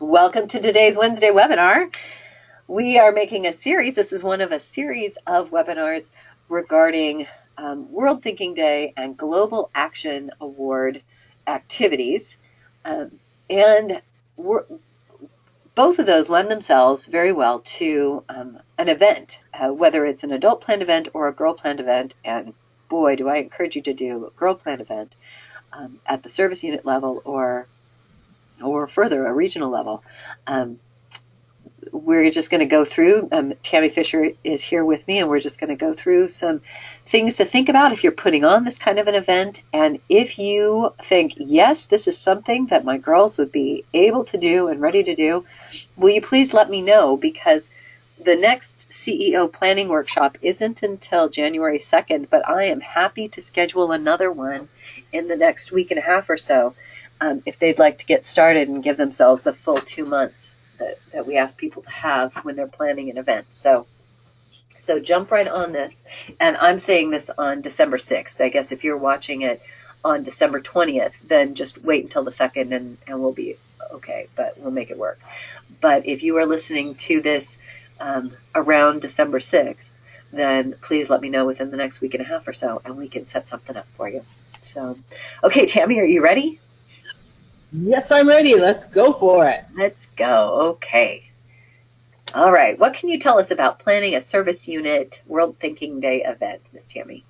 Welcome to today's Wednesday webinar. We are making a series. This is one of a series of webinars regarding World Thinking Day and Global Action Award activities. And both of those lend themselves very well to an event, whether it's an adult planned event or a girl planned event. And boy, do I encourage you to do a girl planned event at the service unit level or further, a regional level. We're just going to go through, Tammy Fisher is here with me, and we're just going to go through some things to think about if you're putting on this kind of an event. And if you think, yes, this is something that my girls would be able to do and ready to do, will you please let me know, because the next CEO planning workshop isn't until January 2nd, but I am happy to schedule another one in the next week and a half or so. If they'd like to get started and give themselves the full 2 months that we ask people to have when they're planning an event. So jump right on this. And I'm saying this on December 6th. I guess if you're watching it on December 20th, then just wait until the 2nd and we'll be okay, but we'll make it work. But if you are listening to this around December 6th, then please let me know within the next week and a half or so, and we can set something up for you. So, okay, Tammy, are you ready? Yes, I'm ready. Let's go for it. Let's go. Okay. All right. What can you tell us about planning a service unit World Thinking Day event, Miss Tammy?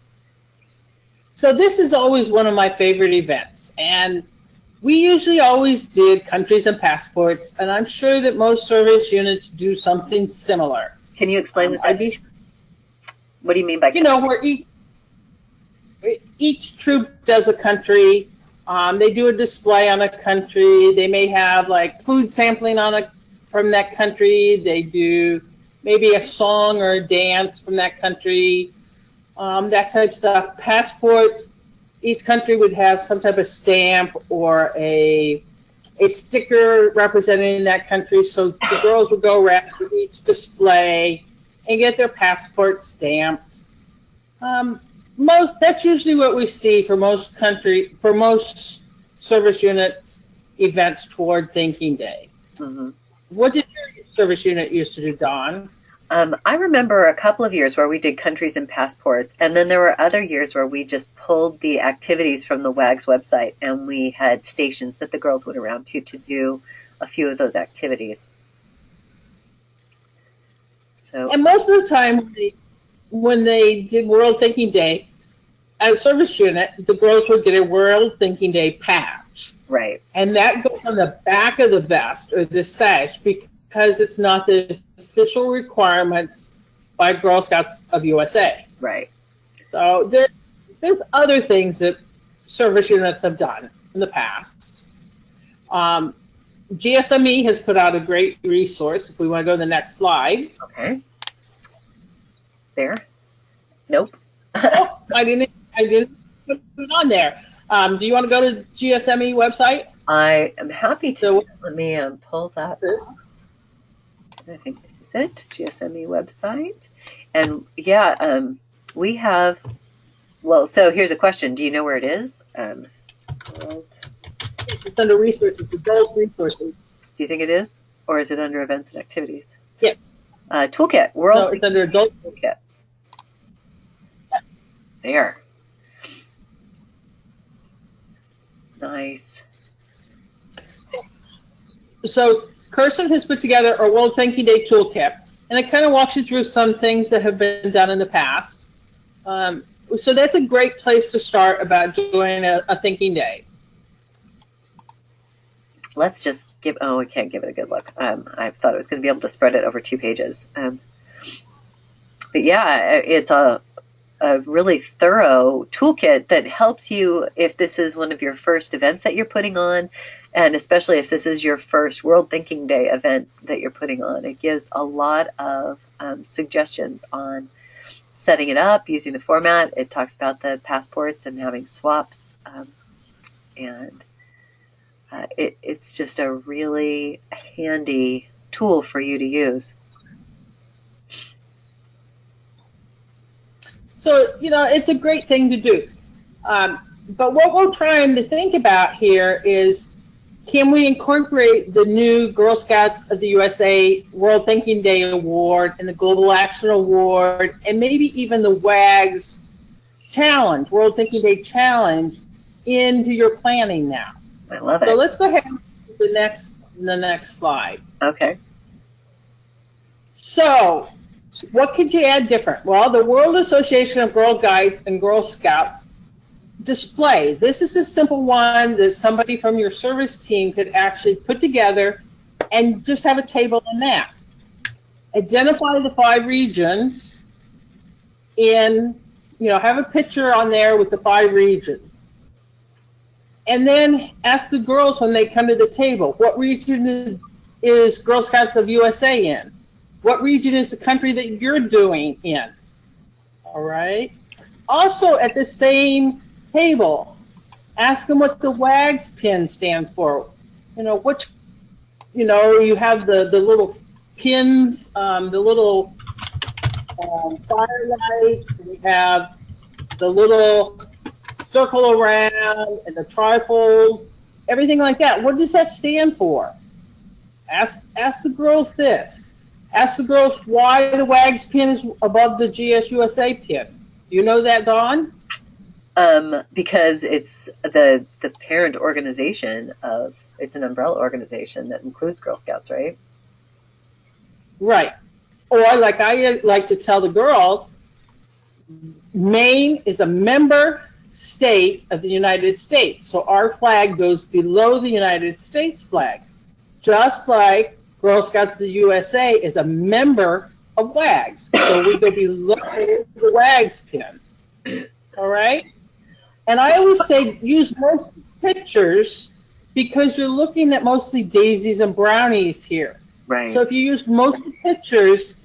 So this is always one of my favorite events, and we usually always did countries and passports, and I'm sure that most service units do something similar. Can you explain what that means? What do you mean by countries? You know, where each troop does a country. They do a display on a country. They may have like food sampling from that country. They do maybe a song or a dance from that country, that type of stuff. Passports, each country would have some type of stamp or a sticker representing that country. So the girls would go around to each display and get their passport stamped. That's usually what we see for most service units events toward Thinking Day. Mm-hmm. What did your service unit used to do, Dawn? I remember a couple of years where we did countries and passports, and then there were other years where we just pulled the activities from the WAGGGS website, and we had stations that the girls went around to do a few of those activities. So, and most of the time, when they did World Thinking Day, at a service unit, the girls would get a World Thinking Day patch. Right. And that goes on the back of the vest or the sash because it's not the official requirements by Girl Scouts of USA. Right. So there's other things that service units have done in the past. GSME has put out a great resource. If we want to go to the next slide. Okay. There. Nope. Oh, I didn't put it on there. Do you want to go to GSME website? I am happy to. So, let me pull that. I think this is it, GSME website. And yeah, we have, well, so here's a question. Do you know where it is? It's under resources, adult resources. Do you think it is? Or is it under events and activities? Yeah. Toolkit, World. No, it's under adult Toolkit. There. Nice. So Kirsten has put together a World Thinking Day toolkit, and it kind of walks you through some things that have been done in the past. So that's a great place to start about doing a Thinking Day. Let's just give, oh, I can't give it a good look. I thought I was going to be able to spread it over 2 pages. But yeah, it's a really thorough toolkit that helps you if this is one of your first events that you're putting on, and especially if this is your first World Thinking Day event that you're putting on. It gives a lot of suggestions on setting it up, using the format. It talks about the passports and having swaps, and it's just a really handy tool for you to use. So, you know, it's a great thing to do. But what we're trying to think about here is can we incorporate the new Girl Scouts of the USA World Thinking Day Award and the Global Action Award and maybe even the WAGGGS Challenge, World Thinking Day Challenge, into your planning now? I love it. So let's go ahead and the next slide. Okay. So what could you add different? Well, the World Association of Girl Guides and Girl Scouts display. This is a simple one that somebody from your service team could actually put together and just have a table on that. Identify the 5 regions in, have a picture on there with the 5 regions. And then ask the girls when they come to the table, what region is Girl Scouts of USA in? What region is the country that you're doing in? All right. Also, at the same table, ask them what the WAGGGS pin stands for. You have the little pins, the little firelights, and you have the little circle around and the trifold, everything like that. What does that stand for? Ask the girls this. Ask the girls why the WAGGGS pin is above the GSUSA pin. Do you know that, Dawn? Because it's the parent organization of, it's an umbrella organization that includes Girl Scouts, right? Right. Or like I like to tell the girls, Maine is a member state of the United States. So our flag goes below the United States flag. Just like Girl Scouts of the USA is a member of WAGGGS. So we go below the WAGGGS pin. All right? And I always say use most pictures because you're looking at mostly daisies and brownies here. Right. So if you use most pictures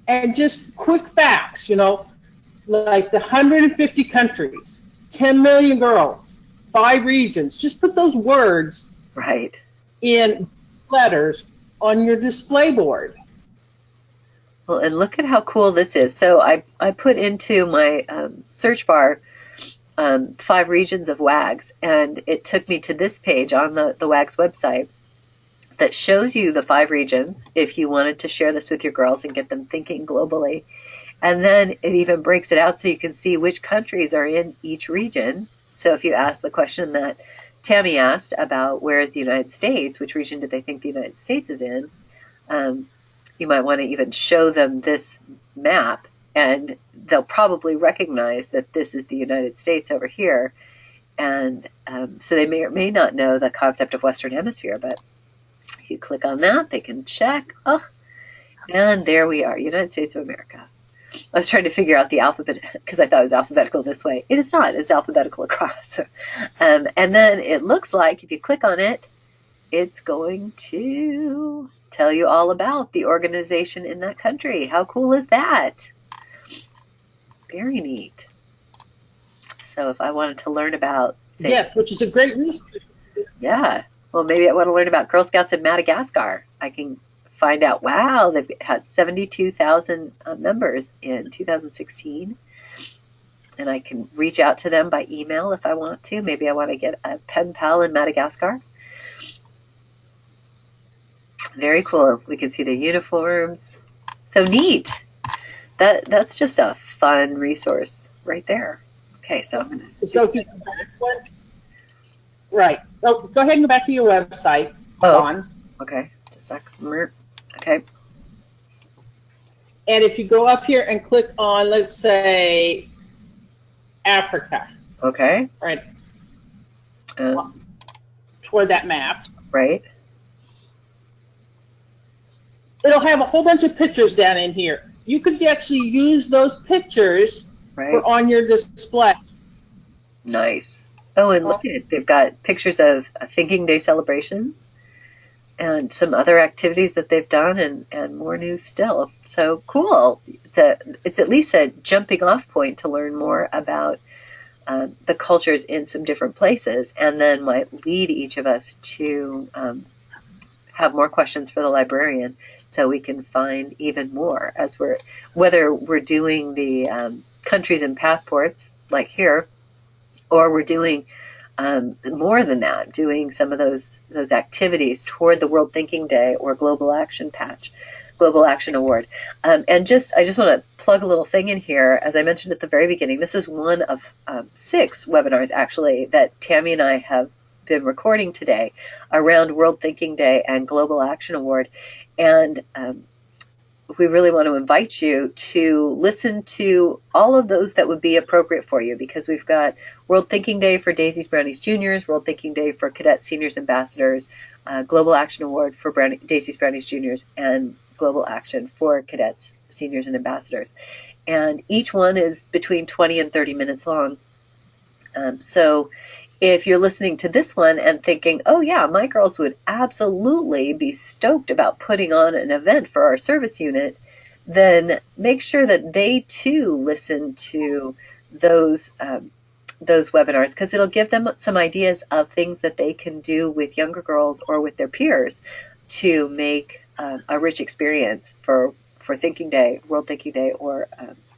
and just quick facts, like the 150 countries, 10 million girls, 5 regions, just put those words right in letters on your display board. Well, and look at how cool this is. So I put into my search bar 5 regions of WAGGGS, and it took me to this page on the WAGGGS website that shows you the 5 regions if you wanted to share this with your girls and get them thinking globally. And then it even breaks it out so you can see which countries are in each region. So if you ask the question that Tammy asked about where is the United States, which region did they think the United States is in, you might want to even show them this map, and they'll probably recognize that this is the United States over here. And so they may or may not know the concept of Western Hemisphere, but if you click on that, they can check. Oh, and there we are, United States of America. I was trying to figure out the alphabet because I thought it was alphabetical this way. It is not. It's alphabetical across. And then it looks like if you click on it, it's going to tell you all about the organization in that country. How cool is that? Very neat. So if I wanted to learn about, say, yes, which is a great resource. Yeah. Well, maybe I want to learn about Girl Scouts in Madagascar. I can find out, wow, they've had 72,000 members in 2016. And I can reach out to them by email if I want to. Maybe I want to get a pen pal in Madagascar. Very cool. We can see their uniforms. So neat. That's just a fun resource right there. Okay, so I'm going to... So if you go back one, right. Oh, go ahead and go back to your website. Oh, okay. Just a sec. Okay. And if you go up here and click on, let's say, Africa. Okay. Right. Toward that map. Right. It'll have a whole bunch of pictures down in here. You could actually use those pictures on your display. Nice. Oh, and look at it. They've got pictures of Thinking Day celebrations and some other activities that they've done, and more news still. So cool. It's at least a jumping off point to learn more about the cultures in some different places, and then might lead each of us to have more questions for the librarian so we can find even more as whether we're doing the countries and passports like here, or we're doing more than that, doing some of those activities toward the World Thinking Day or Global Action Award. And I just want to plug a little thing in here. As I mentioned at the very beginning, this is one of 6 webinars actually that Tammy and I have been recording today around World Thinking Day and Global Action Award. And we really want to invite you to listen to all of those that would be appropriate for you, because we've got World Thinking Day for Daisies, Brownies, Juniors, World Thinking Day for Cadets, Seniors, Ambassadors, Global Action Award for Daisies, Brownies, Juniors, and Global Action for Cadets, Seniors, and Ambassadors. And each one is between 20 and 30 minutes long. So if you're listening to this one and thinking, oh yeah, my girls would absolutely be stoked about putting on an event for our service unit, then make sure that they too listen to those webinars, because it'll give them some ideas of things that they can do with younger girls or with their peers to make a rich experience for Thinking Day, World Thinking Day, or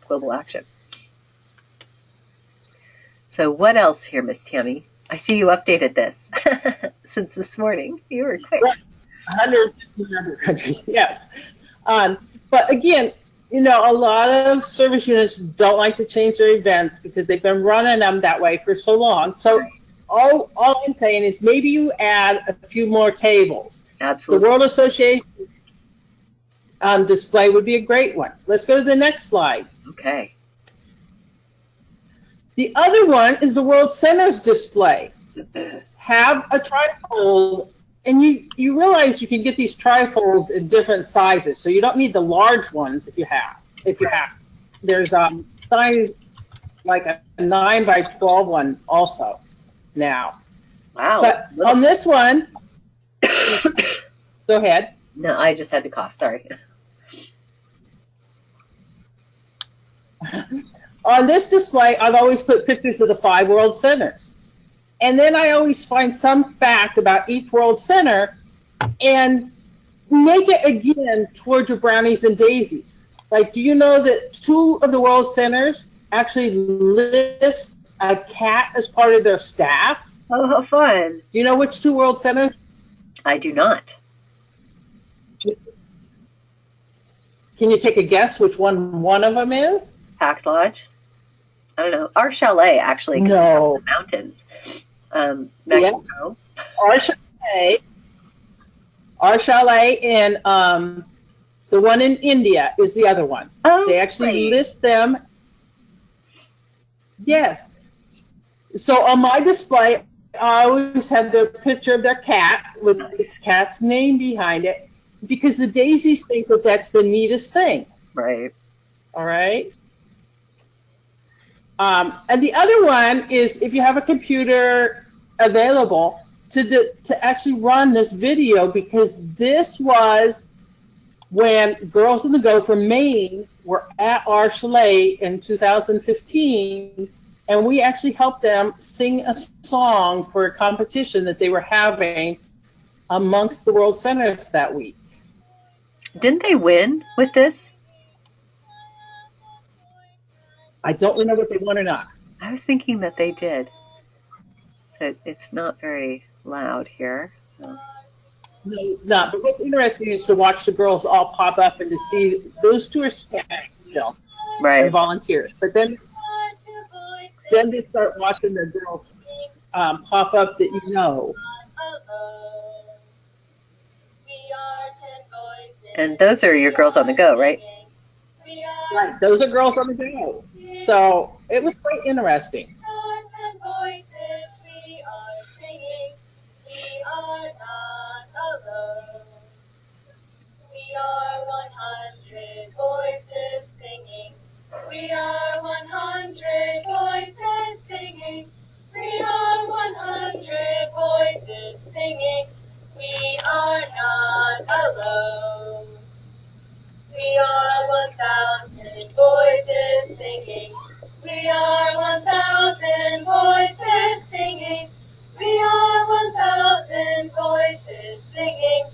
Global Action. So what else here, Miss Tammy? I see you updated this since this morning. You were quick. Right. 150 other countries, yes. But again, a lot of service units don't like to change their events because they've been running them that way for so long. So all I'm saying is maybe you add a few more tables. Absolutely. The World Association display would be a great one. Let's go to the next slide. Okay. The other one is the World Centers display. Have a trifold, and you realize you can get these trifolds in different sizes, so you don't need the large ones if you have. There's size like a 9 by 12 one also now. Wow. But on this one, go ahead. No, I just had to cough. Sorry. On this display, I've always put pictures of the 5 world centers. And then I always find some fact about each world center and make it again towards your brownies and daisies. Like, do you know that 2 of the world centers actually list a cat as part of their staff? Oh, how fun. Do you know which 2 world centers? I do not. Can you take a guess which one of them is? Pax Lodge? I don't know. Our chalet actually comes No. from the mountains. Mexico. Yeah. Our chalet in the one in India is the other one. Oh, they actually great. list them. Yes. So on my display, I always have the picture of their cat with the cat's name behind it, because the daisies think that that's the neatest thing. Right. All right. And the other one is, if you have a computer available, to actually run this video, because this was when Girls in the Go from Maine were at our chalet in 2015, and we actually helped them sing a song for a competition that they were having amongst the World Centers that week. Didn't they win with this? I don't remember if they won or not. I was thinking that they did. So it's not very loud here. So. No, it's not. But what's interesting is to watch the girls all pop up and to see those 2 are staff, Right. and volunteers. But then they start watching the girls pop up that you know. And those are your Girls on the Go, right? Right, those are Girls on the Go. So it was quite interesting. We are 100 voices singing. We are 100 voices singing. We are 100 voices singing. We are not alone. We are 1,000 voices singing. We are 1,000 voices singing. We are 1,000 voices singing.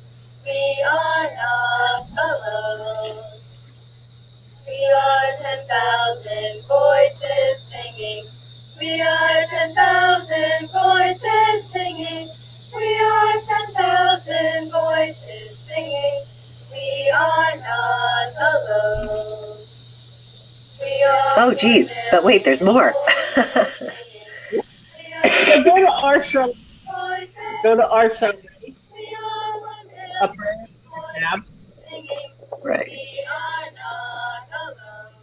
We are not alone. We are 10,000 voices singing. We are 10,000 voices singing. We are 10,000 voices singing. We are not alone. We are Oh, geez. But wait, there's more. So go to our show. Go to our show. We are 1 Up million tab. voices singing. Right. We are not alone.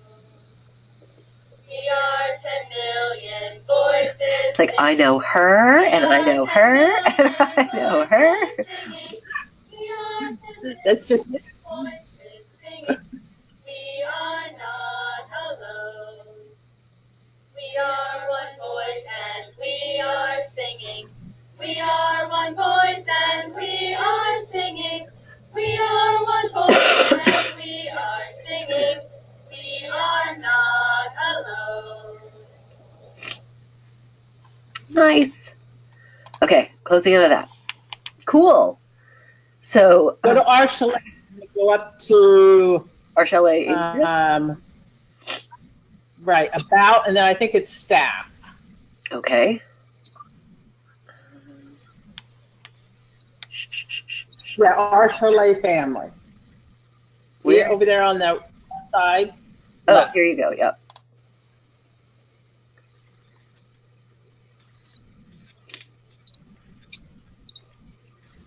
We are 10 million voices. It's like, I know her, and I know her, and I know her. That's just Voices singing. We are not alone. We are one voice and we are singing. We are one voice and we are singing. We are one voice and we are singing. We are not alone. Nice. Okay, closing out of that. Cool. So, go to our chalet. Go up to our chalet. right, about, and then I think it's staff. Okay. Yeah, our chalet family. See it Where? over there on the side? Oh, left. here you go. Yep.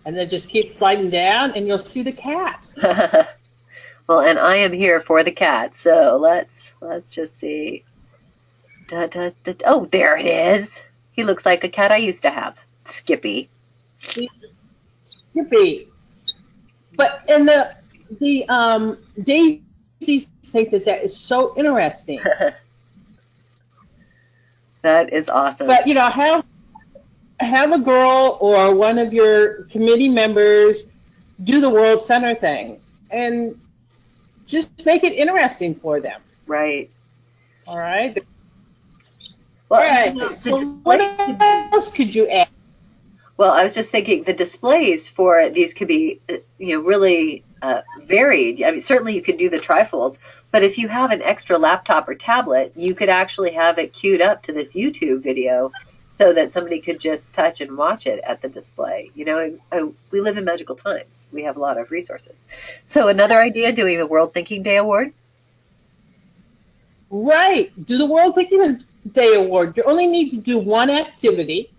And then just keep sliding down and you'll see the cat. Well, and I am here for the cat, so let's just see. Oh, there it is. He looks like a cat I used to have, Skippy. Skippy. But in the Daisy think that is so interesting. That is awesome. But have a girl or one of your committee members do the World Center thing and just make it interesting for them. Right. All right. Well, all right. So what else could you add? Well, I was just thinking the displays for these could be, really varied. I mean, certainly you could do the trifolds, but if you have an extra laptop or tablet, you could actually have it queued up to this YouTube video so that somebody could just touch and watch it at the display. We live in magical times. We have a lot of resources. So another idea, doing the World Thinking Day Award. Right. Do the World Thinking Day Award. You only need to do one activity.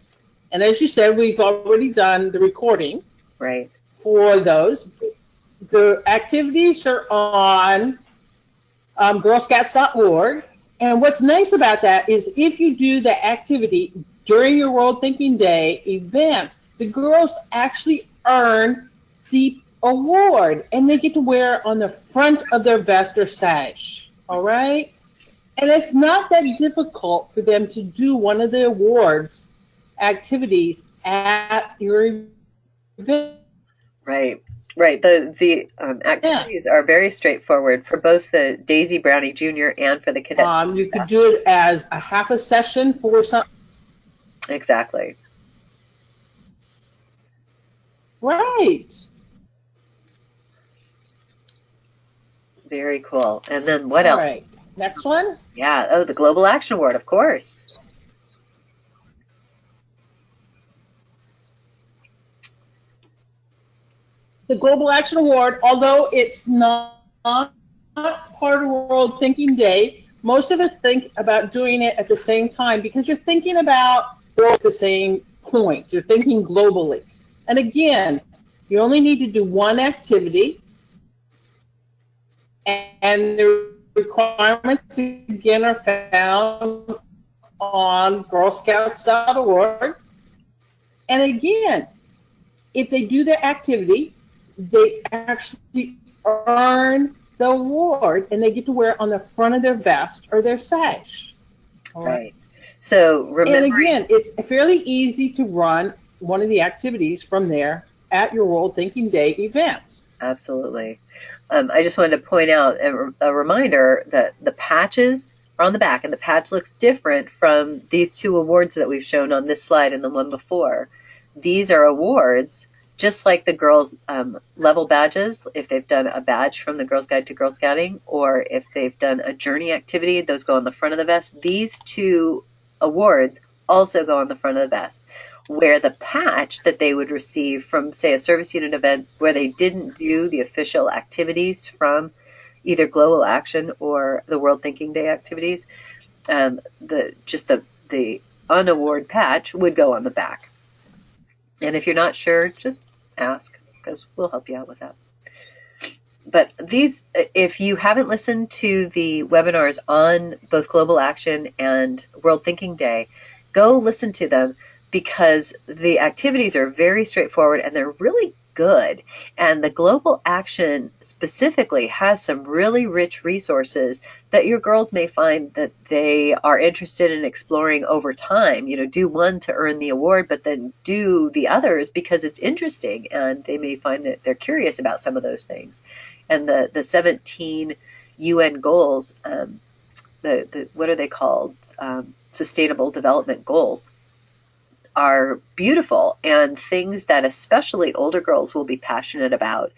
And as you said, we've already done the recording right for those. The activities are on girlscouts.org. And what's nice about that is if you do the activity during your World Thinking Day event, the girls actually earn the award and they get to wear it on the front of their vest or sash. All right? And it's not that difficult for them to do one of the awards activities at your event. Right. The activities are very straightforward for both the Daisy Brownie Jr. and for the cadet. You could do it as a half a session for something. Exactly. Right. Very cool. And then what else? All right. Next one? Yeah. Oh, the Global Action Award, of course. The Global Action Award, although it's not part of World Thinking Day, most of us think about doing it at the same time because you're thinking about at the same point. You're thinking globally. And again, you only need to do one activity, and the requirements again are found on girlscouts.org. And again, if they do the activity, they actually earn the award and they get to wear it on the front of their vest or their sash. Right. So remember, and again, it's fairly easy to run one of the activities from there at your World Thinking Day event. Absolutely. I just wanted to point out a reminder that the patches are on the back, and the patch looks different from these two awards that we've shown on this slide and the one before. These are awards, just like the girls' level badges, if they've done a badge from the Girls Guide to Girl Scouting, or if they've done a journey activity, those go on the front of the vest. These two awards also go on the front of the vest, where the patch that they would receive from, say, a service unit event where they didn't do the official activities from either Global Action or the World Thinking Day activities, the unaward patch would go on the back. And if you're not sure, just ask, because we'll help you out with that. But these, if you haven't listened to the webinars on both Global Action and World Thinking Day, go listen to them, because the activities are very straightforward and they're really good. And the Global Action specifically has some really rich resources that your girls may find that they are interested in exploring over time. You know, do one to earn the award, but then do the others because it's interesting, and they may find that they're curious about some of those things. And the 17 UN goals, what are they called? Sustainable Development Goals, are beautiful and things that especially older girls will be passionate about.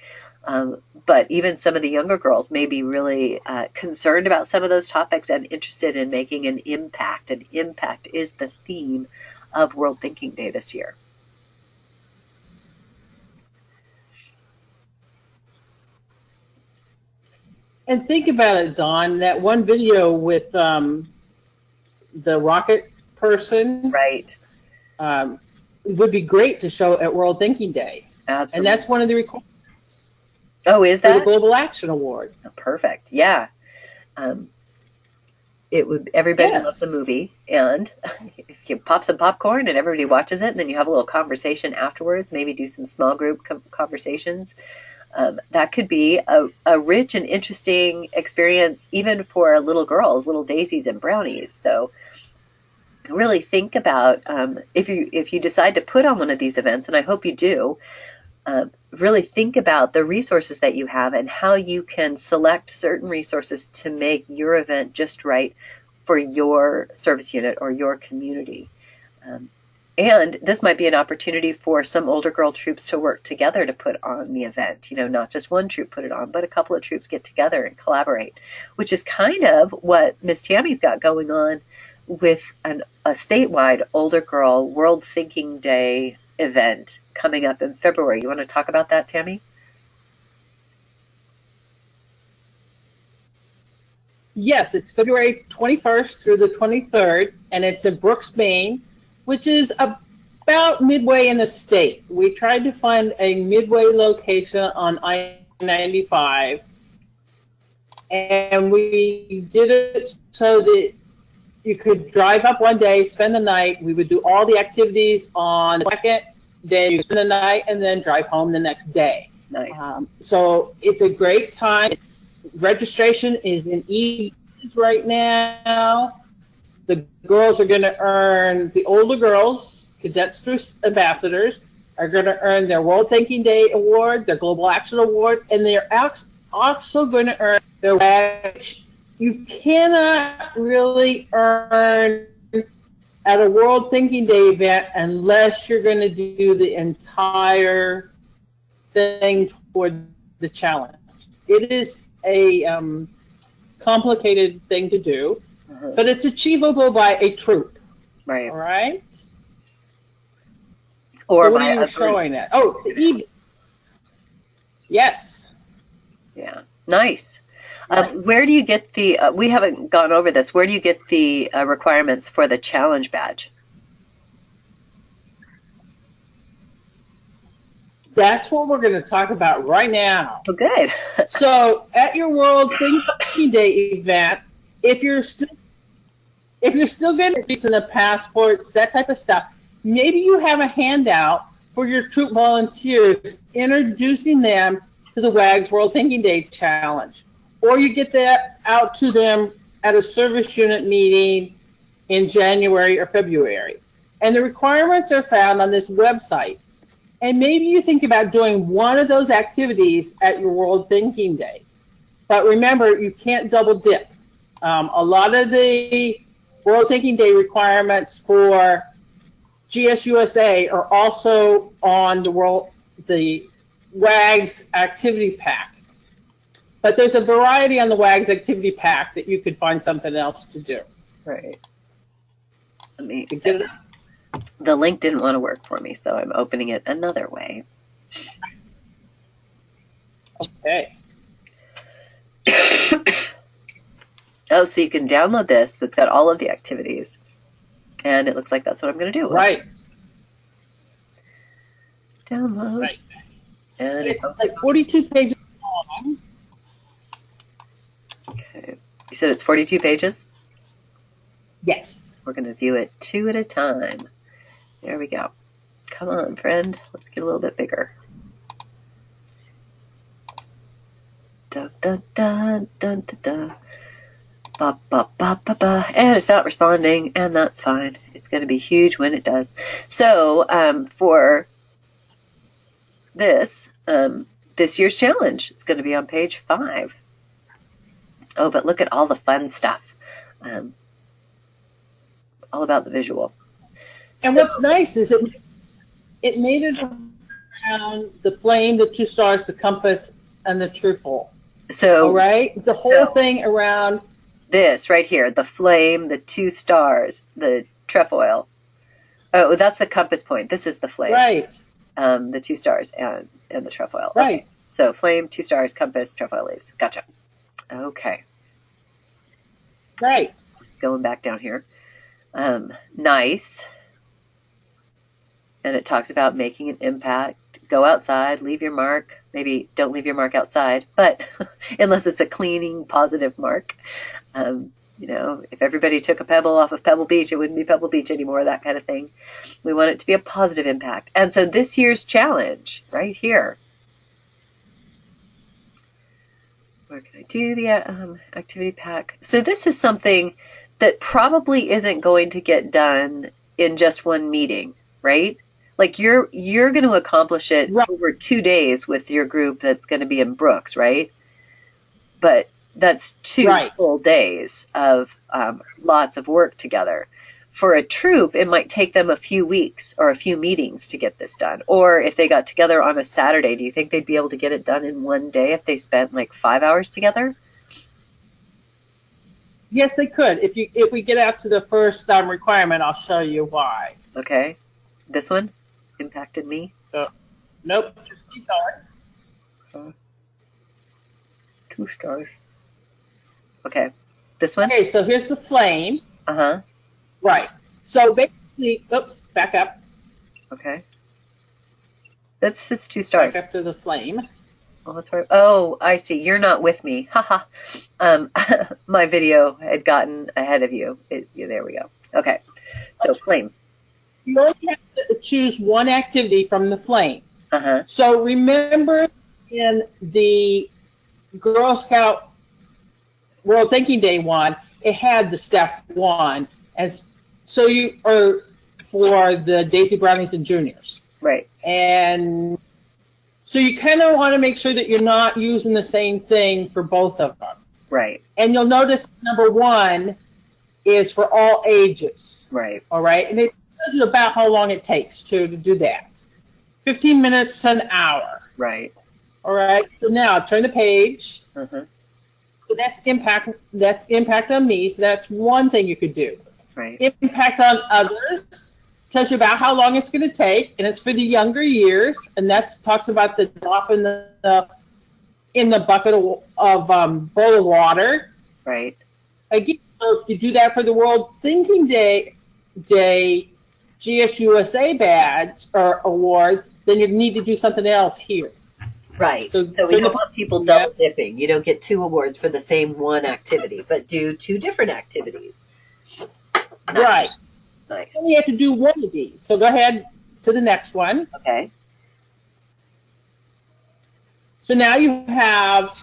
But even some of the younger girls may be really concerned about some of those topics and interested in making an impact. And impact is the theme of World Thinking Day this year. And think about it, Dawn, that one video with the rocket person. Right. It would be great to show at World Thinking Day. Absolutely. And that's one of the requirements. Oh, is for that? the Global Action Award. Oh, perfect. Yeah. Everybody Yes. loves the movie, and if you pop some popcorn and everybody watches it, and then you have a little conversation afterwards, maybe do some small group conversations, that could be a rich and interesting experience even for little girls, little daisies and brownies. So really think about, if you decide to put on one of these events, and I hope you do, really think about the resources that you have and how you can select certain resources to make your event just right for your service unit or your community. And this might be an opportunity for some older girl troops to work together to put on the event. You know, not just one troop put it on, but a couple of troops get together and collaborate, which is kind of what Miss Tammy's got going on with a statewide older girl World Thinking Day event coming up in February. You want to talk about that, Tammy? Yes, it's February 21st through the 23rd, and it's in Brooks, Maine, which is about midway in the state. We tried to find a midway location on I-95, and we did it so that you could drive up one day, spend the night. We would do all the activities on the second day, you spend the night, and then drive home the next day. Nice. So it's a great time. Registration is in ease right now. The girls are going to earn, the older girls, cadets through ambassadors, are going to earn their World Thinking Day Award, their Global Action Award, and they're also going to earn their WAGGGS. You cannot really earn at a World Thinking Day event unless you're going to do the entire thing toward the challenge. It is a complicated thing to do, but it's achievable by a troop. Right. All right? Or so what by are you showing it? Oh, yes. Yeah. Nice. Where do you get the, we haven't gone over this, where do you get the requirements for the challenge badge? That's what we're going to talk about right now. Oh, good. So at your World Thinking Day event, if you're still getting the passports, that type of stuff, maybe you have a handout for your troop volunteers introducing them to the WAGGGS World Thinking Day Challenge. Or you get that out to them at a service unit meeting in January or February. And the requirements are found on this website. And maybe you think about doing one of those activities at your World Thinking Day. But remember, you can't double dip. A lot of the World Thinking Day requirements for GSUSA are also on the WAGGGS activity pack. But there's a variety on the WAGGGS activity pack that you could find something else to do. Right. Let me. Get it? The link didn't want to work for me, so I'm opening it another way. Okay. Oh, so you can download this. That's got all of the activities, and it looks like that's what I'm going to do. Right. Download. Right. And it's like 42 pages long. Okay. You said it's 42 pages? Yes. We're going to view it 2 at a time. There we go. Come on, friend. Let's get a little bit bigger. Dun, dun, dun, dun, dun, dun. Ba, ba, ba, ba, ba. And it's not responding, and that's fine. It's going to be huge when it does. So for this, this year's challenge is going to be on page 5. Oh, but look at all the fun stuff. All about the visual. And So, what's nice is it made it around the flame, the 2 stars, the compass, and the truffle. so All right? The whole thing around this right here, the flame, the 2 stars, the trefoil. Oh, that's the compass point. This is the flame. right. The 2 stars and the trefoil. Right. Okay. So flame, 2 stars, compass, trefoil leaves. Gotcha. Okay. Right. Just going back down here. Nice. And it talks about making an impact. Go outside, leave your mark. Maybe don't leave your mark outside, but unless it's a cleaning, positive mark. You know, if everybody took a pebble off of Pebble Beach, it wouldn't be Pebble Beach anymore, that kind of thing. We want it to be a positive impact. And so this year's challenge, right here. Where can I do the activity pack? So this is something that probably isn't going to get done in just one meeting, right? Like you're going to accomplish it Right. over 2 days with your group that's going to be in Brooks, right? But that's 2 Right. full days of lots of work together. For a troop, it might take them a few weeks or a few meetings to get this done. Or if they got together on a Saturday, do you think they'd be able to get it done in one day if they spent like 5 hours together? Yes, they could. If we get out to the first requirement, I'll show you why. Okay. This one impacted me. Nope. Just keep going. 2 stars. Okay. This one? Okay, so here's the flame. Uh-huh. Right. So basically, oops, back up. Okay. That's just 2 stars. Back up to the flame. Oh, that's right. Oh, I see. You're not with me. Haha. My video had gotten ahead of you. There we go. Okay. So flame. You only have to choose one activity from the flame. Uh-huh. So remember in the Girl Scout World Thinking Day one, it had the step 1. And so you are for the Daisy Brownies and Juniors. Right. And so you kind of want to make sure that you're not using the same thing for both of them. Right. And you'll notice number 1 is for all ages. Right. All right. And it tells you about how long it takes to do that. 15 minutes to an hour. Right. All right. So now turn the page. Uh-huh. So that's impact on me. So that's one thing you could do. Right. Impact on others tells you about how long it's going to take, and it's for the younger years, and that talks about the drop in the bucket of bowl of water. Right. Again, so if you do that for the World Thinking Day GSUSA badge or award, then you need to do something else here. Right. So we don't want people double dipping. You don't get 2 awards for the same one activity, but do 2 different activities. Nice. Right. Nice. Then you have to do one of these. So go ahead to the next one. Okay. So now you have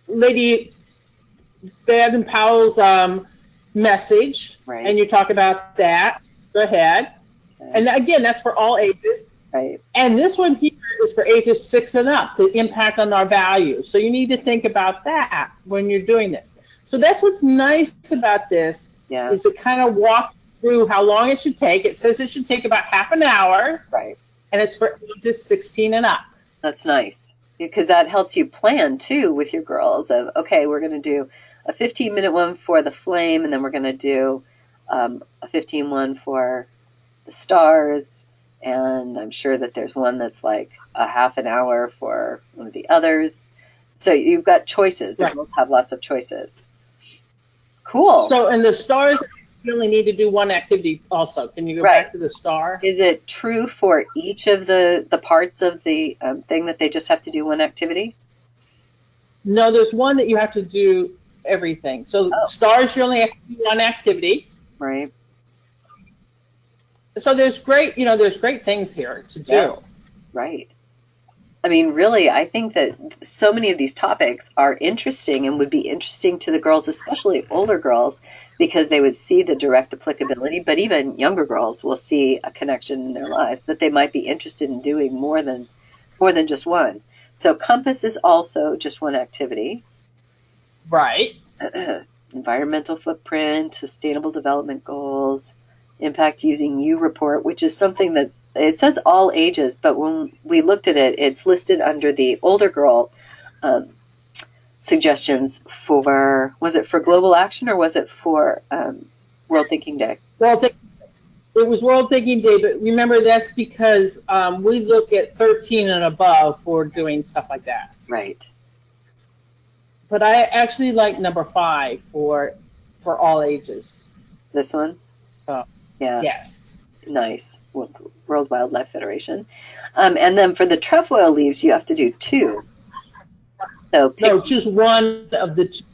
Lady Baden-Powell's message, Right. and you talk about that. Go ahead. Okay. And again, that's for all ages. Right. And this one here is for ages 6 and up, the impact on our values. So you need to think about that when you're doing this. So that's what's nice about this, Yeah. is to kind of walk through how long it should take. It says it should take about half an hour, Right. and it's for ages 16 and up. That's nice because that helps you plan too with your girls of, okay, we're going to do a 15-minute one for the flame, and then we're going to do a 15 one for the stars, and I'm sure that there's one that's like a half an hour for one of the others. So you've got choices. The girls have lots of choices. Cool. So in the stars, you only need to do one activity also. Can you go back to the star? Is it true for each of the parts of the thing that they just have to do one activity? No, there's one that you have to do everything. So stars, you only have to do one activity. Right. So there's great things here to do. Yeah. Right. I mean, really, I think that so many of these topics are interesting and would be interesting to the girls, especially older girls, because they would see the direct applicability. But even younger girls will see a connection in their lives that they might be interested in doing more than just one. So compass is also just one activity. Right. Environmental footprint, sustainable development goals, impact using U report, which is something that it says all ages, but when we looked at it, it's listed under the older girl suggestions for, was it for global action or was it for World Thinking Day? It was World Thinking Day, but remember that's because we look at 13 and above for doing stuff like that. Right. But I actually like number 5 for all ages. This one? So yeah. Yes. Nice. World Wildlife Federation. And then for the trefoil leaves, you have to do 2. So no, choose one of the 2.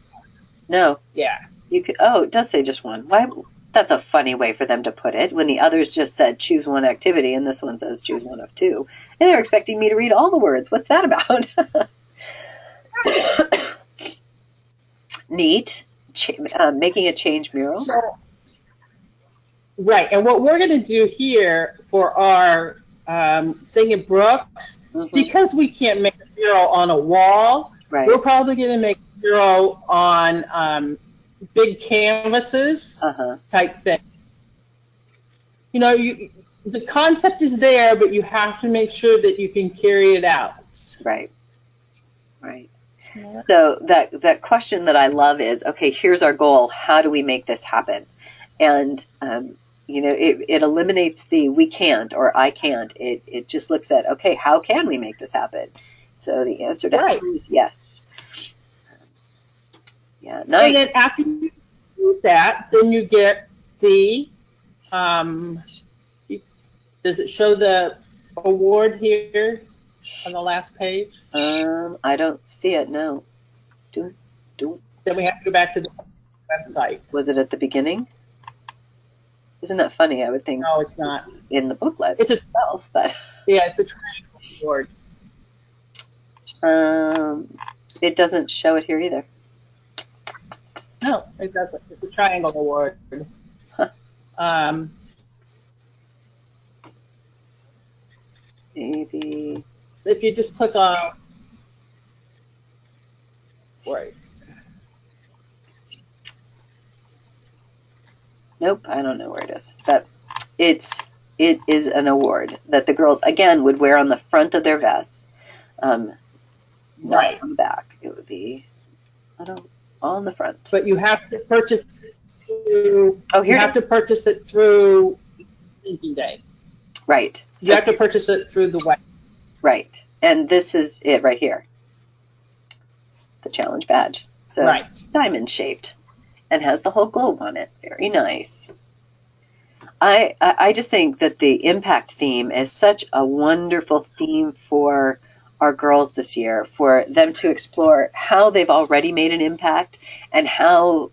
No. Yeah. You could. Oh, it does say just one. Why? That's a funny way for them to put it. When the others just said choose one activity, and this one says choose one of 2, and they're expecting me to read all the words. What's that about? Neat. Making a change mural. Right, and what we're going to do here for our thing at Brooks, because we can't make a mural on a wall, we're probably going to make a mural on big canvases type thing. You know, the concept is there, but you have to make sure that you can carry it out. Right. Right. Yeah. So that question that I love is, okay, here's our goal. How do we make this happen? And you know, it eliminates the we can't or I can't. It just looks at, okay, how can we make this happen? So the answer to that is yes. Yeah. Nice. And then after you do that, then you get the, does it show the award here on the last page? I don't see it, no. Then we have to go back to the website. Was it at the beginning? Isn't that funny? I would think. No, it's not. In the booklet. It's itself, but. Yeah, it's a triangle award. It doesn't show it here either. No, it doesn't. It's a triangle award. Huh. Maybe. If you just click on. Right. Nope, I don't know where it is. But it is an award that the girls, again, would wear on the front of their vests. Not on the back. It would be on the front. But you have to purchase it through, you have to purchase it through Thinking Day. Right. You have to purchase it through the web. Right. And this is it right here. The challenge badge. So diamond shaped. And has the whole globe on it. Very nice. I just think that the impact theme is such a wonderful theme for our girls this year, for them to explore how they've already made an impact and how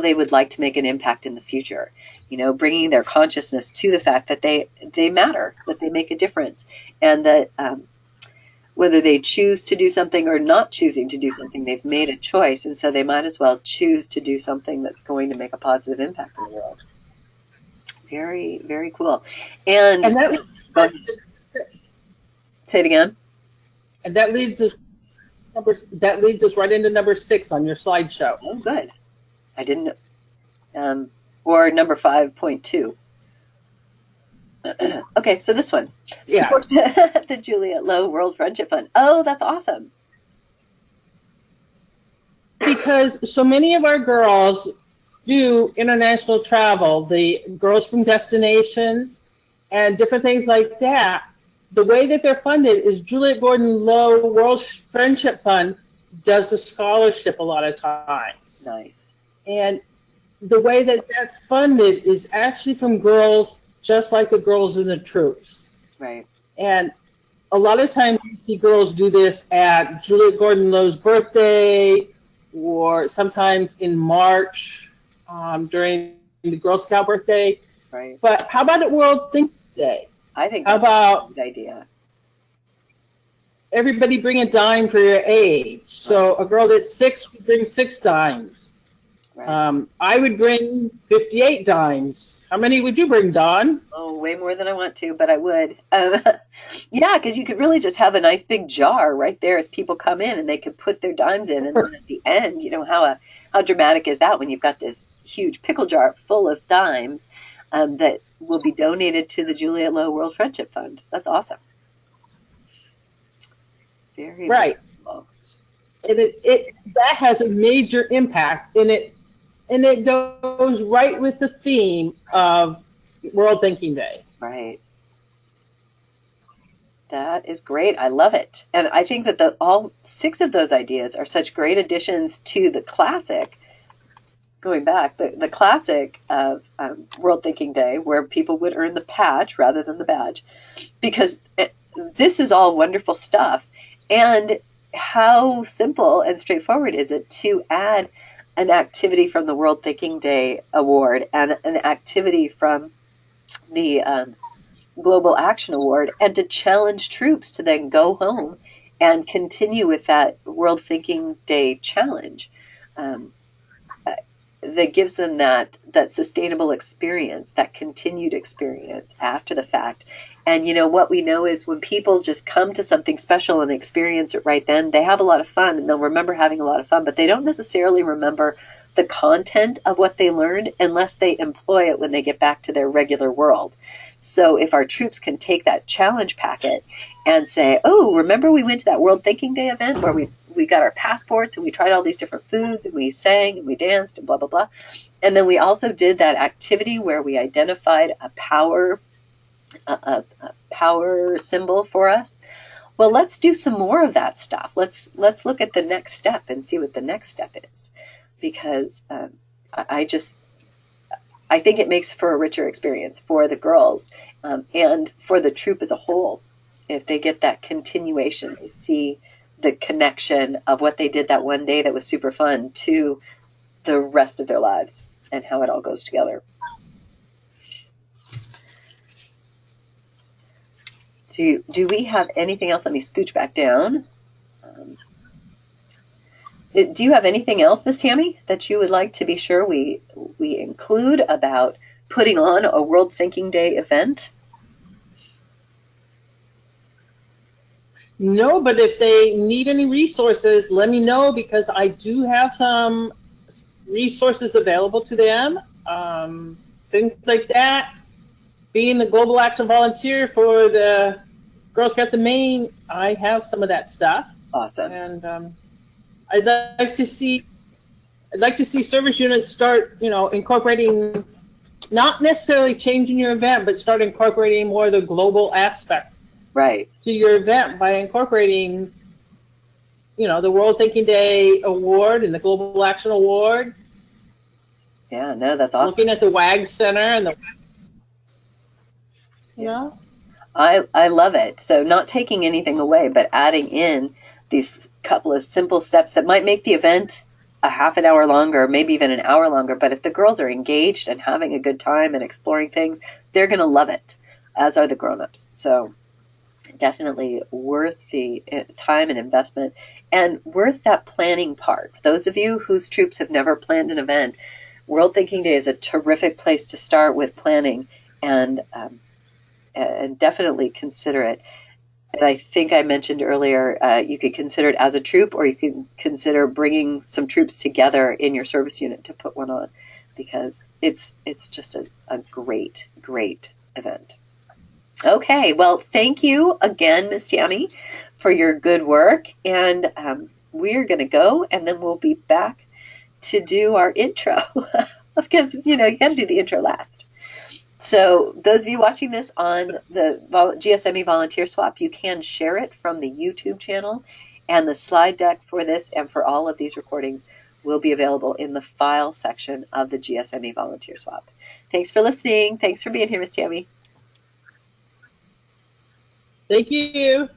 they would like to make an impact in the future. You know, bringing their consciousness to the fact that they matter, that they make a difference, and that whether they choose to do something or not choosing to do something, they've made a choice, and so they might as well choose to do something that's going to make a positive impact in the world. Very, very cool. And say it again. And that leads us right into number 6 on your slideshow. Oh, good. I didn't. Or number 5.2. Okay, so this one. Yeah. Support the Juliet Lowe World Friendship Fund. Oh, that's awesome. because so many of our girls do international travel, the girls from destinations and different things like that. The way that they're funded is Juliet Gordon Low World Friendship Fund does a scholarship a lot of times. Nice. And the way that that's funded is actually from girls just like the girls in the troops. Right. And a lot of times you see girls do this at Juliet Gordon Low's birthday, or sometimes in March during the Girl Scout birthday. Right. But how about at World Think Day? I think How about a good idea. Everybody bring a dime for your age? So a girl that's 6 would bring 6 dimes. Right. I would bring 58 dimes. How many would you bring, Dawn? Oh, way more than I want to, but I would. Yeah, because you could really just have a nice big jar right there as people come in, and they could put their dimes in, and then at the end, how dramatic is that when you've got this huge pickle jar full of dimes that will be donated to the Juliet Low World Friendship Fund. That's awesome. Very right. Wonderful. And that has a major impact, and it goes right with the theme of World Thinking Day. Right. That is great. I love it. And I think that all 6 of those ideas are such great additions to the classic, going back, the classic of World Thinking Day, where people would earn the patch rather than the badge, because this is all wonderful stuff. And how simple and straightforward is it to add an activity from the World Thinking Day Award and an activity from the Global Action Award, and to challenge troops to then go home and continue with that World Thinking Day challenge that gives them that sustainable experience, that continued experience after the fact. And what we know is when people just come to something special and experience it right then, they have a lot of fun, and they'll remember having a lot of fun, but they don't necessarily remember the content of what they learned unless they employ it when they get back to their regular world. So if our troops can take that challenge packet and say, oh, remember we went to that World Thinking Day event where we got our passports and we tried all these different foods and we sang and we danced and blah, blah, blah. And then we also did that activity where we identified a power symbol for us. Well, let's do some more of that stuff. Let's look at the next step and see what the next step is, because I think it makes for a richer experience for the girls and for the troop as a whole. If they get that continuation, they see the connection of what they did that one day that was super fun to the rest of their lives and how it all goes together. Do we have anything else? Let me scooch back down. Do you have anything else, Miss Tammy, that you would like to be sure we include about putting on a World Thinking Day event? No, but if they need any resources, let me know, because I do have some resources available to them. Things like that. Being a Global Action volunteer for the Girl Scouts of Maine, I have some of that stuff. Awesome. And I'd like to see service units start, incorporating, not necessarily changing your event, but start incorporating more of the global aspect to your event by incorporating, the World Thinking Day Award and the Global Action Award. Yeah, no, that's awesome. Looking at the WAGGGS Center and the, I love it. So not taking anything away, but adding in these couple of simple steps that might make the event a half an hour longer, maybe even an hour longer. But if the girls are engaged and having a good time and exploring things, they're going to love it, as are the grown-ups. So definitely worth the time and investment, and worth that planning part. For those of you whose troops have never planned an event, World Thinking Day is a terrific place to start with planning, and definitely consider it. And I think I mentioned earlier, you could consider it as a troop, or you can consider bringing some troops together in your service unit to put one on, because it's just a great, great event. Okay, well, thank you again, Miss Tammy, for your good work. And we're going to go, and then we'll be back to do our intro because, you got to do the intro last. So those of you watching this on the GSME Volunteer Swap, you can share it from the YouTube channel, and the slide deck for this and for all of these recordings will be available in the file section of the GSME Volunteer Swap. Thanks for listening. Thanks for being here, Miss Tammy. Thank you.